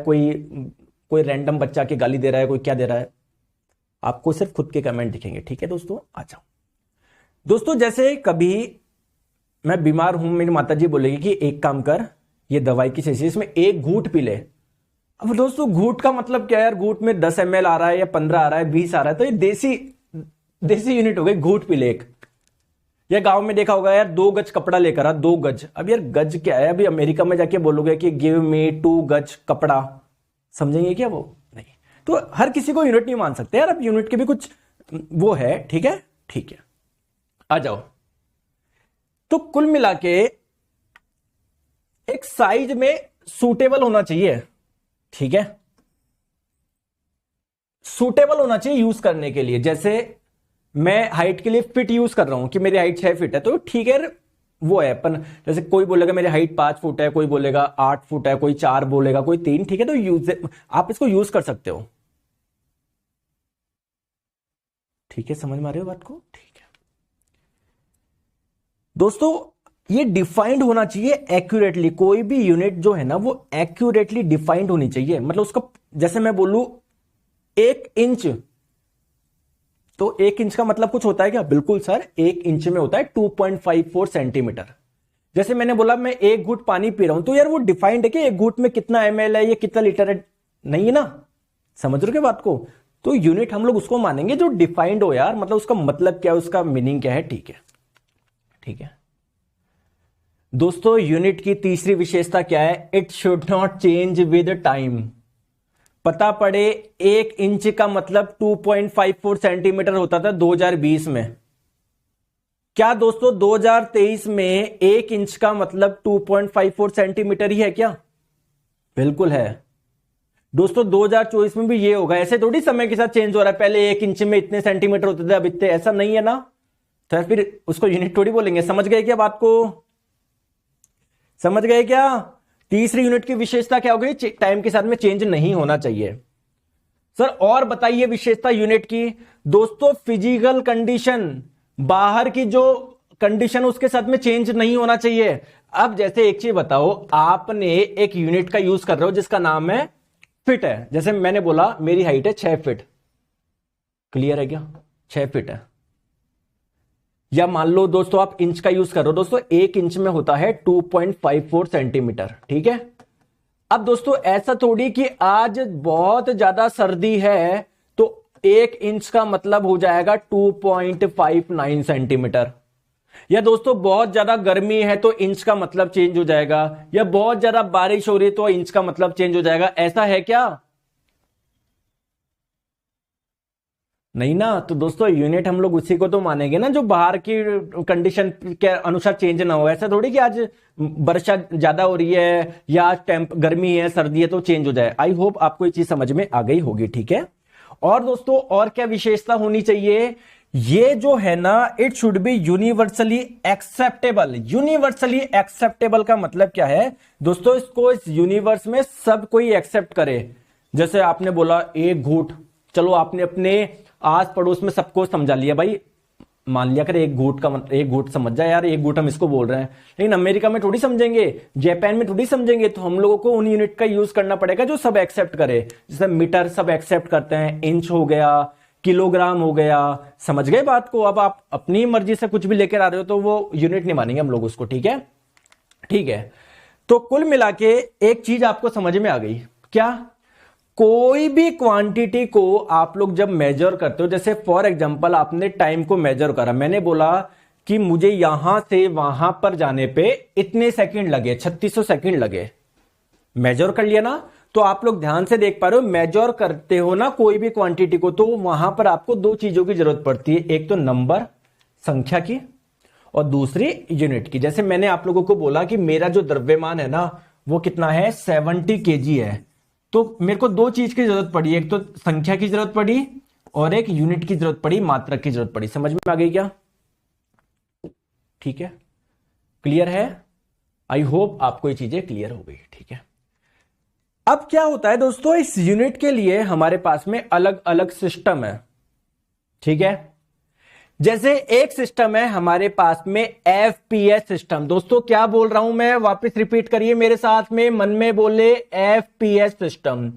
S1: कोई रैंडम बच्चा के गाली दे रहा है, कोई क्या दे रहा है, आपको सिर्फ खुद के कमेंट दिखेंगे। ठीक है दोस्तों, आ जाओ दोस्तों। जैसे कभी मैं बीमार हूं, मेरी माताजी बोलेगी कि एक काम कर, ये दवाई की शीशी इसमें एक घूंट पी ले। अब दोस्तों घूंट का मतलब क्या है यार? घूंट में 10 ml आ रहा है या 15 आ रहा है, 20 आ रहा है, तो ये देसी यूनिट हो गई, घूंट पी ले एक। या गांव में देखा होगा यार, 2 गज कपड़ा लेकर आ, 2 गज। अब यार गज क्या है? अभी अमेरिका में जाके बोलोगे कि गिव मी 2 गज कपड़ा, समझेंगे क्या वो? नहीं। तो हर किसी को यूनिट नहीं मान सकते यार, अब यूनिट के भी कुछ वो है। ठीक है, ठीक है, आ जाओ। तो कुल मिला के एक साइज में सूटेबल होना चाहिए। ठीक है, सूटेबल होना चाहिए यूज करने के लिए। जैसे मैं हाइट के लिए फिट यूज कर रहा हूं कि मेरी हाइट 6 फीट है, तो ठीक है वो है। अपन जैसे कोई बोलेगा मेरी हाइट 5 फुट है, कोई बोलेगा 8 फुट है, कोई 4 बोलेगा, कोई 3। ठीक है, तो आप इसको यूज कर सकते हो। ठीक है, समझ में आ रही हो बात को? ठीक है दोस्तों, ये डिफाइंड होना चाहिए एक्यूरेटली। कोई भी यूनिट जो है ना वो एक्यूरेटली डिफाइंड होनी चाहिए। मतलब उसका जैसे मैं बोलूं 1 इंच, तो 1 इंच का मतलब कुछ होता है क्या? बिल्कुल सर, 1 इंच में होता है 2.54 सेंटीमीटर। जैसे मैंने बोला मैं 1 घूंट पानी पी रहा हूं, तो यार वो डिफाइंड है कि 1 घूंट में कितना ml है, ये कितना लीटर है, नहीं है ना? समझ रहे हो क्या बात को? तो यूनिट हम लोग उसको मानेंगे जो डिफाइंड हो यार, मतलब उसका मतलब क्या है, उसका मीनिंग क्या है। ठीक है, ठीक है दोस्तों। यूनिट की तीसरी विशेषता क्या है? It should not change with time. पता पड़े 1 इंच का मतलब 2.54 सेंटीमीटर होता था 2020 में। क्या दोस्तों 2023 में 1 इंच का मतलब 2.54 सेंटीमीटर ही है क्या? बिल्कुल है दोस्तों। 2024 में भी ये होगा। ऐसे थोड़ी समय के साथ चेंज हो रहा है, पहले 1 इंच में इतने सेंटीमीटर होते थे, अब इतने, ऐसा नहीं है ना। तो फिर उसको यूनिट थोड़ी बोलेंगे। समझ गए क्या बात को? समझ गए क्या? तीसरी यूनिट की विशेषता क्या हो गई? टाइम के साथ में चेंज नहीं होना चाहिए। सर और बताइए विशेषता यूनिट की। दोस्तों फिजिकल कंडीशन, बाहर की जो कंडीशन उसके साथ में चेंज नहीं होना चाहिए। अब जैसे एक चीज बताओ, आपने एक यूनिट का यूज कर रहे हो जिसका नाम है फिट है। जैसे मैंने बोला मेरी हाइट है 6 फीट, क्लियर है क्या? 6 फीट है। या मान लो दोस्तों आप इंच का यूज कर रहे हो। दोस्तों 1 इंच में होता है 2.54 सेंटीमीटर। ठीक है, अब दोस्तों ऐसा थोड़ी कि आज बहुत ज्यादा सर्दी है तो 1 इंच का मतलब हो जाएगा 2.59 सेंटीमीटर। या दोस्तों बहुत ज्यादा गर्मी है तो इंच का मतलब चेंज हो जाएगा, या बहुत ज्यादा बारिश हो रही है तो इंच का मतलब चेंज हो जाएगा। ऐसा है क्या? नहीं ना। तो दोस्तों यूनिट हम लोग उसी को तो मानेंगे ना जो बाहर की कंडीशन के अनुसार चेंज ना हो। ऐसा थोड़ी कि आज वर्षा ज्यादा हो रही है या आज गर्मी है, सर्दी है तो चेंज हो जाए। आई होप आपको ये चीज समझ में आ गई होगी। ठीक है, और दोस्तों और क्या विशेषता होनी चाहिए? ये जो है ना, it should be universally acceptable. Universally acceptable का मतलब क्या है दोस्तों? इसको इस यूनिवर्स में सब कोई एक्सेप्ट करे। जैसे आपने बोला 1 घूंट, चलो आपने अपने आस पड़ोस में सबको समझा लिया भाई, मान लिया कर 1 घूंट का 1 घूंट समझ जाए यार, 1 घूंट हम इसको बोल रहे हैं। लेकिन अमेरिका में थोड़ी समझेंगे, जापान में थोड़ी समझेंगे। तो हम लोगों को उन यूनिट का यूज करना पड़ेगा जो सब एक्सेप्ट करे। जैसे मीटर सब एक्सेप्ट करते हैं, इंच हो गया, किलोग्राम हो गया। समझ गए बात को? अब आप अपनी मर्जी से कुछ भी लेकर आ रहे हो तो वो यूनिट नहीं मानेंगे हम लोग उसको। ठीक है, ठीक है। तो कुल मिला के एक चीज आपको समझ में आ गई क्या? कोई भी क्वांटिटी को आप लोग जब मेजर करते हो, जैसे फॉर एग्जांपल आपने टाइम को मेजर करा, मैंने बोला कि मुझे यहां से वहां पर जाने पे इतने सेकंड लगे, 3600 सेकंड लगे, मेजर कर लिया ना। तो आप लोग ध्यान से देख पा रहे हो, मेजर करते हो ना कोई भी क्वांटिटी को, तो वहां पर आपको 2 चीजों की जरूरत पड़ती है। एक तो नंबर, संख्या की, और दूसरी यूनिट की। जैसे मैंने आप लोगों को बोला कि मेरा जो द्रव्यमान है ना वो कितना है, 70 kg है, तो मेरे को दो चीज की जरूरत पड़ी, एक तो संख्या की जरूरत पड़ी और एक यूनिट की जरूरत पड़ी, मात्रक की जरूरत पड़ी। समझ में आ गई क्या? ठीक है, क्लियर है? आई होप आपको ये चीजें क्लियर हो गई। ठीक है, अब क्या होता है दोस्तों, इस यूनिट के लिए हमारे पास में अलग अलग सिस्टम है। ठीक है, जैसे एक सिस्टम है हमारे पास में एफपीएस सिस्टम। दोस्तों क्या बोल रहा हूं मैं, वापस रिपीट करिए मेरे साथ में, मन में बोले एफपीएस सिस्टम।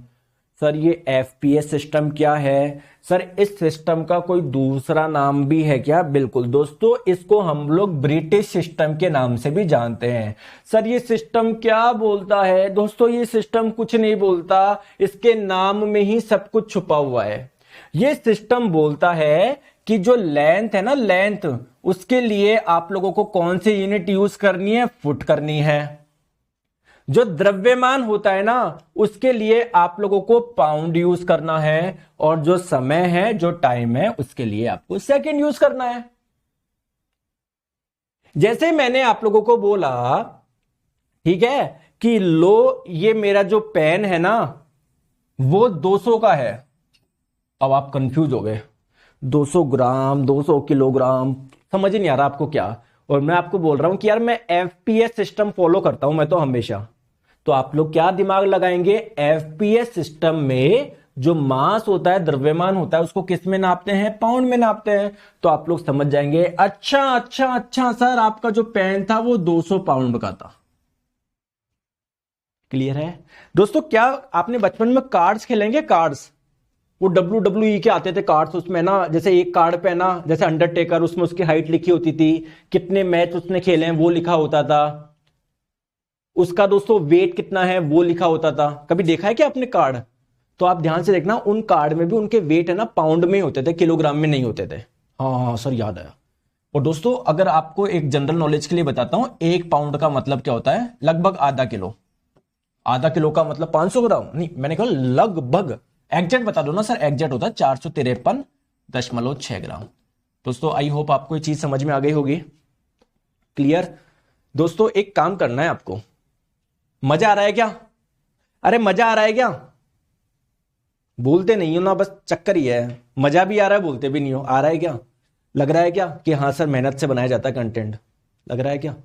S1: सर ये एफपीएस सिस्टम क्या है? सर इस सिस्टम का कोई दूसरा नाम भी है क्या? बिल्कुल दोस्तों, इसको हम लोग ब्रिटिश सिस्टम के नाम से भी जानते हैं। सर ये सिस्टम क्या बोलता है? दोस्तों ये सिस्टम कुछ नहीं बोलता, इसके नाम में ही सब कुछ छुपा हुआ है। ये सिस्टम बोलता है कि जो लेंथ है ना, लेंथ, उसके लिए आप लोगों को कौन सी यूनिट यूज करनी है? फुट करनी है। जो द्रव्यमान होता है ना, उसके लिए आप लोगों को पाउंड यूज करना है, और जो समय है, जो टाइम है, उसके लिए आपको सेकंड यूज करना है। जैसे मैंने आप लोगों को बोला, ठीक है, कि लो ये मेरा जो पेन है ना वो 200 का है। अब आप कंफ्यूज हो गए, 200 ग्राम, 200 किलोग्राम, समझ ही नहीं आ रहा आपको क्या। और मैं आपको बोल रहा हूं कि यार मैं एफपीएस सिस्टम फॉलो करता हूं मैं तो हमेशा। तो आप लोग क्या दिमाग लगाएंगे, एफपीएस सिस्टम में जो मास होता है, द्रव्यमान होता है, उसको किस में नापते हैं? पाउंड में नापते हैं। तो आप लोग समझ जाएंगे, अच्छा अच्छा अच्छा सर, आपका जो पेन था वो 200 पाउंड का था। क्लियर है दोस्तों? क्या आपने बचपन में कार्ड्स खेलेंगे? कार्ड्स, वो WWE के आते थे कार्ड्स, उसमें ना जैसे एक कार्ड पे ना, जैसे अंडरटेकर, उसमें उसकी हाइट लिखी होती थी, कितने मैच उसने खेले हैं वो लिखा होता था, उसका दोस्तों वेट कितना है वो लिखा होता था। कभी देखा है क्या आपने कार्ड? तो आप ध्यान से देखना, उन कार्ड में भी उनके वेट है ना पाउंड में ही होते थे, किलोग्राम में नहीं होते थे। हाँ हाँ सर, याद आया। और दोस्तों अगर आपको एक जनरल नॉलेज के लिए बताता हूं, एक पाउंड का मतलब क्या होता है? लगभग आधा किलो। आधा किलो का मतलब 500 ग्राम नहीं, मैंने कहा लगभग। एग्जैक्ट बता दो ना सर, एग्जैक्ट होता है 453.6 ग्राम। दोस्तों आई होप आपको ये चीज समझ में आ गई होगी। क्लियर? दोस्तों एक काम करना है आपको, मजा आ रहा है क्या? अरे मजा आ रहा है क्या? बोलते नहीं हो ना, बस चक्कर ही है। मजा भी आ रहा है, बोलते भी नहीं हो। आ रहा है क्या? लग रहा है क्या कि हाँ सर मेहनत से बनाया जाता है कंटेंट? लग रहा है क्या?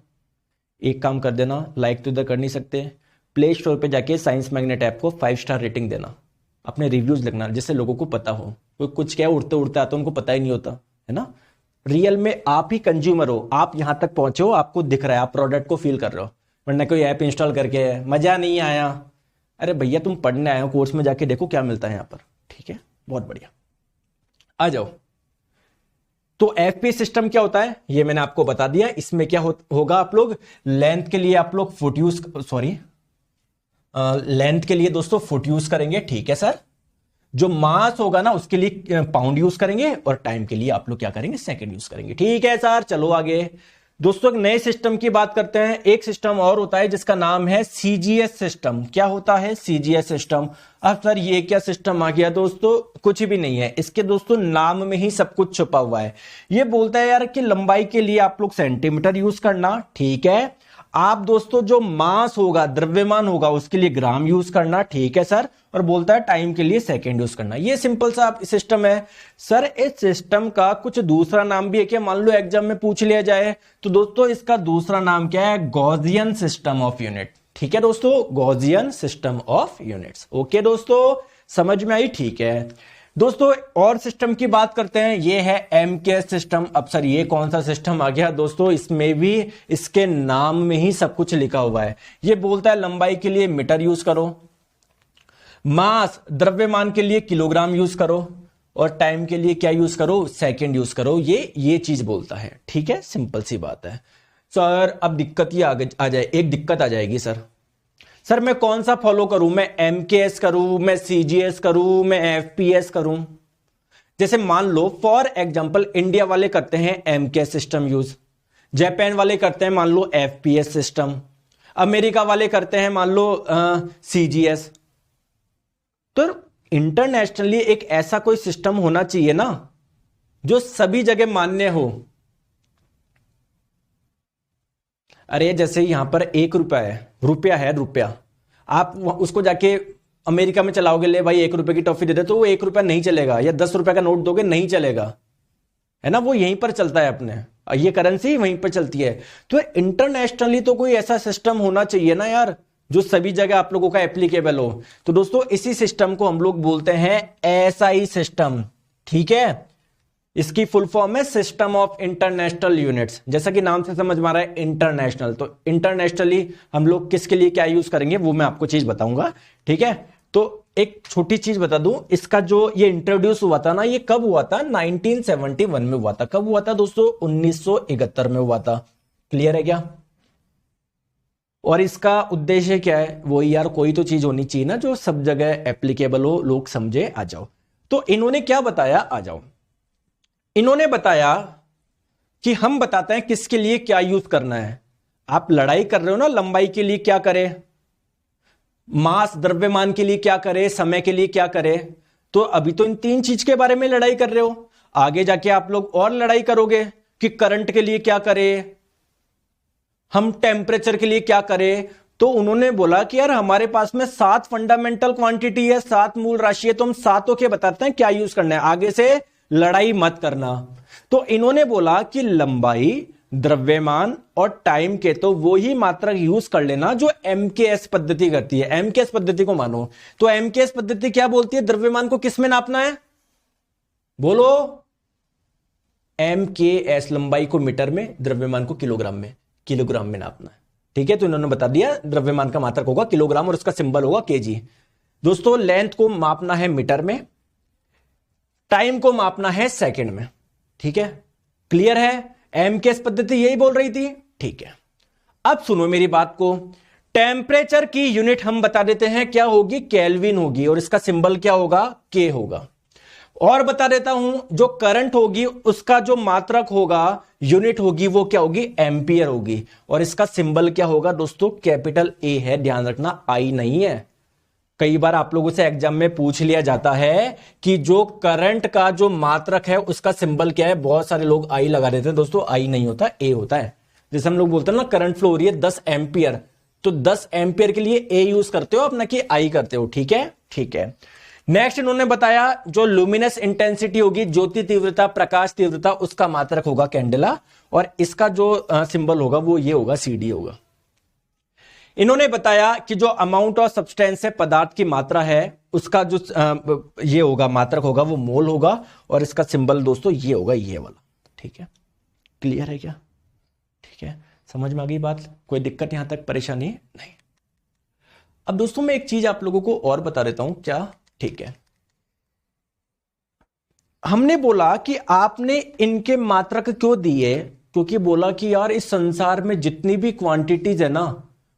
S1: एक काम कर देना, लाइक तो इधर कर नहीं सकते, प्ले स्टोर पे जाके साइंस मैग्नेट ऐप को 5 स्टार रेटिंग देना, अपने रिव्यूज लिखना, जिससे लोगों को पता हो। कोई कुछ क्या उड़ते उड़ते आता, उनको पता ही नहीं होता है ना। रियल में आप ही कंज्यूमर हो, आप यहां तक पहुंचे हो, आपको दिख रहा है, आप प्रोडक्ट को फील कर रहे हो, वरना कोई ऐप इंस्टॉल करके मजा नहीं आया। अरे भैया तुम पढ़ने आए हो, कोर्स में जाके देखो क्या मिलता है यहाँ पर। ठीक है, बहुत बढ़िया, आ जाओ। तो एफपीएस सिस्टम क्या होता है ये मैंने आपको बता दिया। इसमें क्या होगा, आप लोग लेंथ के लिए आप लोग फुट यूज, सॉरी लेंथ के लिए दोस्तों फुट यूज करेंगे। ठीक है सर। जो मास होगा ना उसके लिए पाउंड यूज करेंगे, और टाइम के लिए आप लोग क्या करेंगे? सेकंड यूज करेंगे। ठीक है सर, चलो आगे। दोस्तों एक नए सिस्टम की बात करते हैं। एक सिस्टम और होता है जिसका नाम है सीजीएस सिस्टम। क्या होता है? CGS system. अब सर ये क्या सिस्टम आ गया? दोस्तों कुछ भी नहीं है, इसके दोस्तों नाम में ही सब कुछ छुपा हुआ है। ये बोलता है यार कि लंबाई के लिए आप लोग सेंटीमीटर यूज करना। ठीक है। आप दोस्तों जो मास होगा, द्रव्यमान होगा, उसके लिए ग्राम यूज करना। ठीक है सर। और बोलता है टाइम के लिए सेकंड यूज करना। ये सिंपल सा सिस्टम है। सर इस सिस्टम का कुछ दूसरा नाम भी है क्या? मान लो एग्जाम में पूछ लिया जाए तो दोस्तों इसका दूसरा नाम क्या है? Gaussian system of unit. ठीक है दोस्तों, Gaussian system of units. Okay दोस्तों, समझ में आई? ठीक है दोस्तों, और सिस्टम की बात करते हैं। ये है एमकेएस सिस्टम। अब सर ये कौन सा सिस्टम आ गया? दोस्तों इसमें भी इसके नाम में ही सब कुछ लिखा हुआ है। ये बोलता है लंबाई के लिए मीटर यूज करो, मास द्रव्यमान के लिए किलोग्राम यूज करो, और टाइम के लिए क्या यूज करो? सेकंड यूज करो। ये चीज बोलता है। ठीक है, सिंपल सी बात है। सर अब दिक्कत ये आ जाए, एक दिक्कत आ जाएगी सर मैं कौन सा फॉलो करूं? मैं एमकेएस करूं, मैं सीजीएस करूं, मैं एफपीएस करूं? जैसे मान लो फॉर एग्जांपल इंडिया वाले करते हैं एमकेएस सिस्टम यूज, जापान वाले करते हैं मान लो एफपीएस सिस्टम, अमेरिका वाले करते हैं मान लो सीजीएस। तो इंटरनेशनली एक ऐसा कोई सिस्टम होना चाहिए ना जो सभी जगह मान्य हो। अरे जैसे यहां पर 1 रुपया है, रुपया आप उसको जाके अमेरिका में चलाओगे, ले भाई 1 रुपए की टॉफी दे दे, तो वो 1 रुपया नहीं चलेगा, या 10 रुपए का नोट दोगे नहीं चलेगा, है ना, वो यहीं पर चलता है अपने, ये करेंसी वहीं पर चलती है। तो इंटरनेशनली तो कोई ऐसा सिस्टम होना चाहिए ना यार, जो सभी जगह आप लोगों का एप्लीकेबल हो। तो दोस्तों इसी सिस्टम को हम लोग बोलते हैं एसआई सिस्टम, ठीक है। इसकी फुल फॉर्म है सिस्टम ऑफ इंटरनेशनल यूनिट्स, जैसा कि नाम से समझ में आ रहा है इंटरनेशनल। तो इंटरनेशनली हम लोग किसके लिए क्या यूज करेंगे वो मैं आपको चीज बताऊंगा, ठीक है। तो एक छोटी चीज बता दूं, इसका जो ये इंट्रोड्यूस हुआ था ना, ये कब हुआ था, 1971 में हुआ था। कब हुआ था दोस्तों, 1971 में हुआ था। क्लियर है क्या? और इसका उद्देश्य क्या है, वो यार कोई तो चीज होनी चाहिए ना जो सब जगह एप्लीकेबल हो, लोग समझे, आ जाओ। तो इन्होंने क्या बताया, आ जाओ, इन्होंने बताया कि हम बताते हैं किसके लिए क्या यूज करना है। आप लड़ाई कर रहे हो ना, लंबाई के लिए क्या करें, मास द्रव्यमान के लिए क्या करे, समय के लिए क्या करे। तो अभी तो इन 3 चीज के बारे में लड़ाई कर रहे हो, आगे जाके आप लोग और लड़ाई करोगे कि करंट के लिए क्या करे, हम टेम्परेचर के लिए क्या करें। तो उन्होंने बोला कि यार हमारे पास में 7 फंडामेंटल क्वांटिटी है, 7 मूल राशि है, तो हम 7 के बताते हैं क्या यूज करना है, आगे से लड़ाई मत करना। तो इन्होंने बोला कि लंबाई, द्रव्यमान और टाइम के तो वो ही मात्रक यूज कर लेना जो एमकेएस पद्धति करती है। एमकेएस पद्धति को मानो। तो एमकेएस पद्धति क्या बोलती है, द्रव्यमान को किस में नापना है, बोलो, एमकेएस, लंबाई को मीटर में, द्रव्यमान को किलोग्राम में नापना है, ठीक है। तो इन्होंने बता दिया द्रव्यमान का मात्रक होगा किलोग्राम और उसका सिंबल होगा केजी। दोस्तों लेंथ को मापना है मीटर में, टाइम को मापना है सेकंड में, ठीक है। क्लियर है? एमकेएस पद्धति यही बोल रही थी, ठीक है। अब सुनो मेरी बात को, टेम्परेचर की यूनिट हम बता देते हैं क्या होगी, केल्विन होगी, और इसका सिंबल क्या होगा, के होगा। और बता देता हूं, जो करंट होगी उसका जो मात्रक होगा, यूनिट होगी, वो क्या होगी, एम्पियर होगी, और इसका सिंबल क्या होगा दोस्तों, कैपिटल ए है, ध्यान रखना, आई नहीं है। कई बार आप लोगों से एग्जाम में पूछ लिया जाता है कि जो करंट का जो मात्रक है उसका सिंबल क्या है, बहुत सारे लोग आई लगा देते हैं दोस्तों, आई नहीं होता, ए होता है। जैसे हम लोग बोलते हैं ना करंट फ्लो हो रही है 10 एम्पियर, तो 10 एम्पियर के लिए ए यूज करते हो अपना, कि आई करते हो, ठीक है, ठीक है। नेक्स्ट इन्होंने बताया जो लुमिनस इंटेंसिटी होगी, ज्योति तीव्रता, प्रकाश तीव्रता, उसका मात्रक होगा कैंडेला, और इसका जो सिंबल होगा वो ये होगा, सीडी होगा। इन्होंने बताया कि जो अमाउंट ऑफ सब्सटेंस है, पदार्थ की मात्रा है, उसका जो ये होगा मात्रक होगा वो मोल होगा, और इसका सिंबल दोस्तों ये होगा, ये वाला, ठीक है। क्लियर है क्या? ठीक है, समझ में आ गई बात, कोई दिक्कत यहां तक, परेशानी नहीं। अब दोस्तों मैं एक चीज आप लोगों को और बता देता हूं, क्या, ठीक है। हमने बोला कि आपने इनके मात्रक क्यों दिए, क्योंकि बोला कि यार इस संसार में जितनी भी क्वांटिटीज है ना,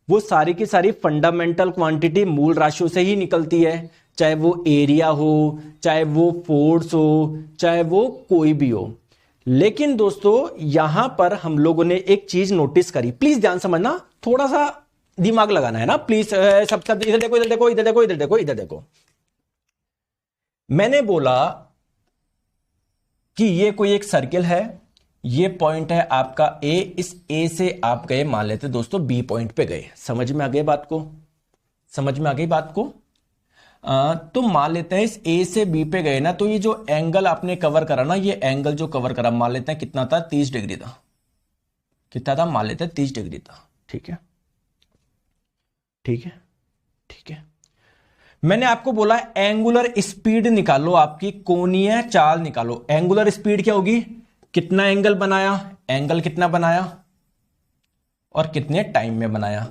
S1: वो सारी की सारी फंडामेंटल क्वांटिटी मूल राशियों से ही निकलती है, चाहे वो एरिया हो, चाहे वो फोर्स हो, चाहे वो कोई भी हो। लेकिन दोस्तों यहां पर हम लोगों ने एक चीज नोटिस करी, प्लीज ध्यान समझना, थोड़ा सा दिमाग लगाना है ना प्लीज। सब इधर देखो, इधर देखो, इधर देखो, इधर देखो, इधर देखो। मैंने बोला कि ये कोई एक सर्किल है, ये पॉइंट है आपका ए, इस ए से आप गए, मान लेते दोस्तों बी पॉइंट पे गए। समझ में आ गई बात को, समझ में आ गई बात को। तो मान लेते हैं इस ए से बी पे गए ना, तो ये जो एंगल आपने कवर करा ना, ये एंगल जो कवर करा, मान लेते हैं कितना था, 30 डिग्री था। कितना था, मान लेते हैं 30 डिग्री था, ठीक है, ठीक है, ठीक है। मैंने आपको बोला एंगुलर स्पीड निकालो, आपकी कोणीय चाल निकालो। एंगुलर स्पीड क्या होगी, कितना एंगल बनाया, एंगल कितना बनाया, और कितने टाइम में बनाया।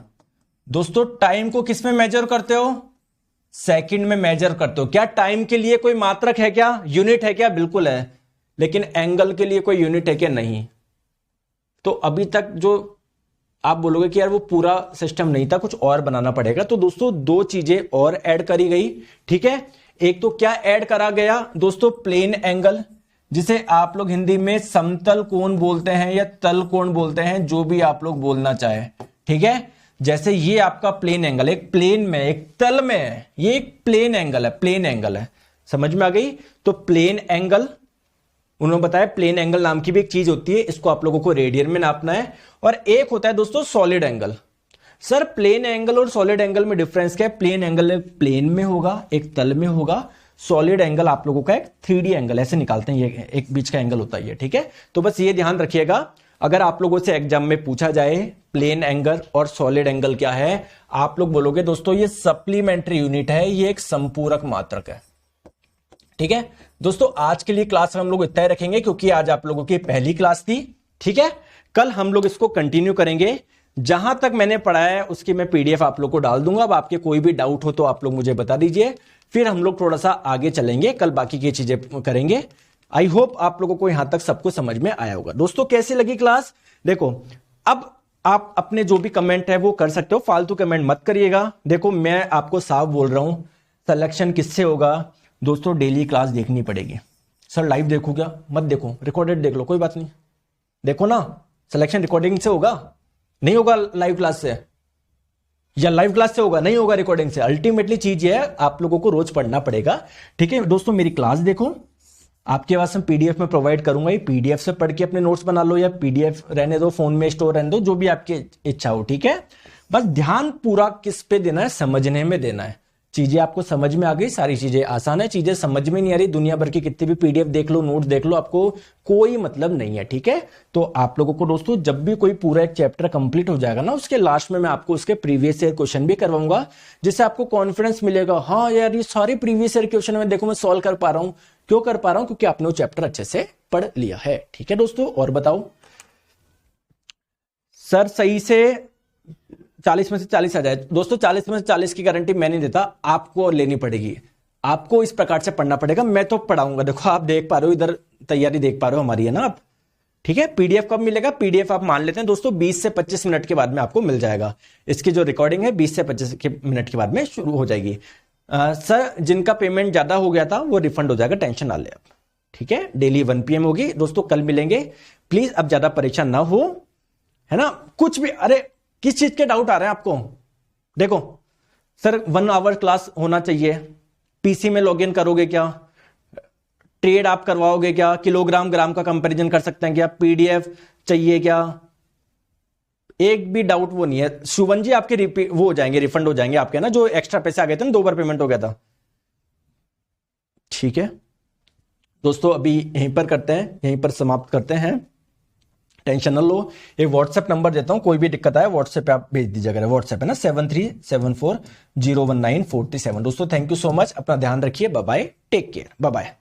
S1: दोस्तों टाइम को किस में मेजर करते हो, सेकंड में मेजर करते हो। क्या टाइम के लिए कोई मात्रक है क्या, यूनिट है क्या, बिल्कुल है। लेकिन एंगल के लिए कोई यूनिट है क्या, नहीं। तो अभी तक जो आप बोलोगे कि यार वो पूरा सिस्टम नहीं था, कुछ और बनाना पड़ेगा। तो दोस्तों 2 चीजें और ऐड करी गई, ठीक है। एक तो क्या ऐड करा गया दोस्तों, प्लेन एंगल, जिसे आप लोग हिंदी में समतल कोण बोलते हैं या तल कोण बोलते हैं, जो भी आप लोग बोलना चाहे, ठीक है। जैसे ये आपका प्लेन एंगल, एक प्लेन में एक तल में है, ये एक प्लेन एंगल है, प्लेन एंगल है, समझ में आ गई। तो प्लेन एंगल, उन्होंने बताया प्लेन एंगल नाम की भी एक चीज होती है, इसको आप लोगों को रेडियन में नापना है। और एक होता है दोस्तों solid angle. Sir plane angle और सॉलिड एंगल में डिफरेंस क्या है? प्लेन एंगल एक प्लेन में होगा, एक तल में होगा। सॉलिड एंगल आप लोगों का एक 3D एंगल ऐसे निकालते हैं, ये एक बीच का एंगल होता है ये, ठीक है। तो बस ये ध्यान रखिएगा, अगर आप लोगों से एग्जाम में पूछा जाए प्लेन एंगल और सॉलिड एंगल क्या है, आप लोग बोलोगे दोस्तों ये सप्लीमेंट्री यूनिट है, ये एक संपूरक मात्रक है, ठीक है। दोस्तों आज के लिए क्लास हम लोग इतना ही रखेंगे, क्योंकि आज आप लोगों की पहली क्लास थी, ठीक है। कल हम लोग इसको कंटिन्यू करेंगे। जहां तक मैंने पढ़ाया है उसकी मैं पीडीएफ आप लोग को डाल दूंगा। अब आपके कोई भी डाउट हो तो आप लोग मुझे बता दीजिए, फिर हम लोग थोड़ा सा आगे चलेंगे, कल बाकी की चीजें करेंगे। आई होप आप लोगों को यहां तक सबको समझ में आया होगा। दोस्तों कैसी लगी क्लास? देखो अब आप अपने जो भी कमेंट है वो कर सकते हो, फालतू कमेंट मत करिएगा। देखो मैं आपको साफ बोल रहा हूं, सिलेक्शन किससे होगा दोस्तों? डेली क्लास देखनी पड़ेगी। सर लाइव देखो क्या? मत देखो, रिकॉर्डेड देख लो, कोई बात नहीं, देखो ना। सिलेक्शन रिकॉर्डिंग से होगा, नहीं होगा लाइव क्लास से, या लाइव क्लास से होगा, नहीं होगा रिकॉर्डिंग से। अल्टीमेटली चीज ये है, आप लोगों को रोज पढ़ना पड़ेगा, ठीक है। दोस्तों मेरी क्लास देखो, आपके पास मैं पीडीएफ में प्रोवाइड करूंगा, ये पीडीएफ से पढ़ के अपने नोट्स बना लो, या पीडीएफ रहने दो, फोन में स्टोर रहने दो, जो भी आपकी इच्छा हो, ठीक है। बस ध्यान पूरा किस पे देना है? समझने में देना है। चीजें आपको समझ में आ गई, सारी चीजें आसान है। चीजें समझ में नहीं आ रही, दुनिया भर की कितनी भी पीडीएफ देख लो, नोट देख लो, आपको कोई मतलब नहीं है, ठीक है। तो आप लोगों को दोस्तों जब भी कोई पूरा एक चैप्टर कंप्लीट हो जाएगा ना, उसके लास्ट में मैं आपको उसके प्रीवियस ईयर क्वेश्चन भी करवाऊंगा, जिससे आपको कॉन्फिडेंस मिलेगा, हाँ यार ये सारे प्रीवियस ईयर क्वेश्चन में देखो मैं सॉल्व कर पा रहा हूं। क्यों कर पा रहा हूं? क्योंकि आपने वो चैप्टर अच्छे से पढ़ लिया है, ठीक है दोस्तों। और बताओ सर सही से 40 में से 40 आ जाए। दोस्तों 40 में से 40 की गारंटी मैं नहीं देता, आपको लेनी पड़ेगी, आपको इस प्रकार से पढ़ना पड़ेगा। मैं तो पढ़ाऊंगा, देखो आप देख पा रहे हो, इधर तैयारी देख पा रहे हो हमारी, है ना आप, ठीक है। पीडीएफ कब मिलेगा? पीडीएफ आप मान लेते हैं दोस्तों 20 से 25 मिनट के बाद में आपको मिल जाएगा। इसकी जो रिकॉर्डिंग है 20 से 25 मिनट के बाद में शुरू हो जाएगी। सर जिनका पेमेंट ज्यादा हो गया था वो रिफंड हो जाएगा, टेंशन ना ले आप, ठीक है। डेली 1 PM होगी दोस्तों, कल मिलेंगे। प्लीज अब ज्यादा परेशान ना हो, है ना। कुछ भी, अरे किस चीज के डाउट आ रहे हैं आपको? देखो सर 1 आवर क्लास होना चाहिए, पीसी में लॉगिन करोगे क्या? ट्रेड आप करवाओगे क्या? किलोग्राम ग्राम का कंपैरिजन कर सकते हैं क्या? पीडीएफ चाहिए क्या? एक भी डाउट वो नहीं है। शुभन जी आपके रिपीट वो हो जाएंगे, रिफंड हो जाएंगे आपके ना, जो एक्स्ट्रा पैसे आ गए थे ना, 2 बार पेमेंट हो गया था, ठीक है दोस्तों। अभी यहीं पर करते हैं, यहीं पर समाप्त करते हैं, टेंशन न लो। एक व्हाट्सएप नंबर देता हूं, कोई भी दिक्कत आए व्हाट्सएप पे आप भेज दीजिएगा। व्हाट्सएप है ना 7374019437। दोस्तों थैंक यू सो मच, अपना ध्यान रखिए, bye bye, take care, bye bye.